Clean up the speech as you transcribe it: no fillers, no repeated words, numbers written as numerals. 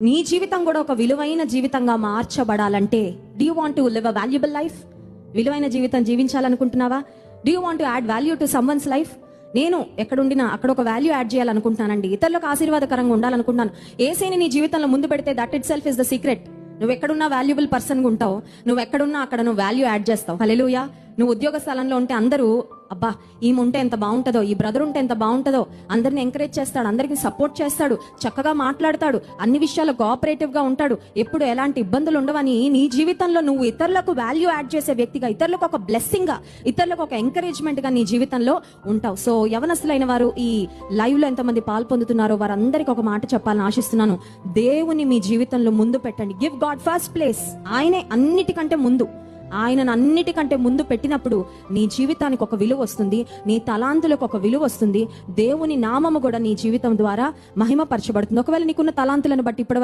నీ జీవితం కూడా ఒక విలువైన జీవితంగా మార్చబడాలంటే do you want to live a valuable life? విలువైన జీవితం జీవించాలనుకుంటున్నావా? Do you want to add value to someone's life? నేను ఎక్కడుండినా అక్కడ ఒక వాల్యూ యాడ్ చేయాలనుకుంటున్నానండి. ఇతరులకు ఆశీర్వాదకరంగా ఉండాలనుకుంటున్నాను. ఏసైని నీ జీవితంలో ముందు పెడితే that it self is the secret. నువ్వు ఎక్కడున్నా వాల్యుబుల్ పర్సన్గా ఉంటావు. నువ్వు ఎక్కడున్నా అక్కడ నువ్వు వాల్యూ యాడ్ చేస్తావు. హల్లెలూయా. నువ్వు ఉద్యోగ స్థలంలో ఉంటే అందరూ అబ్బా ఈమె ఉంటే ఎంత బాగుంటుందో, ఈ బ్రదర్ ఉంటే ఎంత బాగుంటుందో, అందరిని ఎంకరేజ్ చేస్తాడు, అందరికి సపోర్ట్ చేస్తాడు, చక్కగా మాట్లాడతాడు, అన్ని విషయాల్లో కోఆపరేటివ్ గా ఉంటాడు, ఎప్పుడు ఎలాంటి ఇబ్బందులు ఉండవని నీ జీవితంలో నువ్వు ఇతరులకు వాల్యూ యాడ్ చేసే వ్యక్తిగా, ఇతరులకు ఒక బ్లెస్సింగ్ గా, ఇతరులకు ఒక ఎంకరేజ్మెంట్ గా నీ జీవితంలో ఉంటావు. సో యవనస్తులైన వారు ఈ లైవ్ లో ఎంతమంది పాల్పొందుతున్నారో వారందరికీ ఒక మాట చెప్పాలని ఆశిస్తున్నాను. దేవుని మీ జీవితంలో ముందు పెట్టండి. Give God first place. ఆయనే అన్నిటికంటే ముందు. ఆయనను అన్నిటికంటే ముందు పెట్టినప్పుడు నీ జీవితానికి ఒక విలువ వస్తుంది, నీ తలాంతులకు ఒక విలువ వస్తుంది, దేవుని నామము కూడా నీ జీవితం ద్వారా మహిమపరచబడుతుంది. ఒకవేళ నీకున్న తలాంతులను బట్టి ఇప్పటి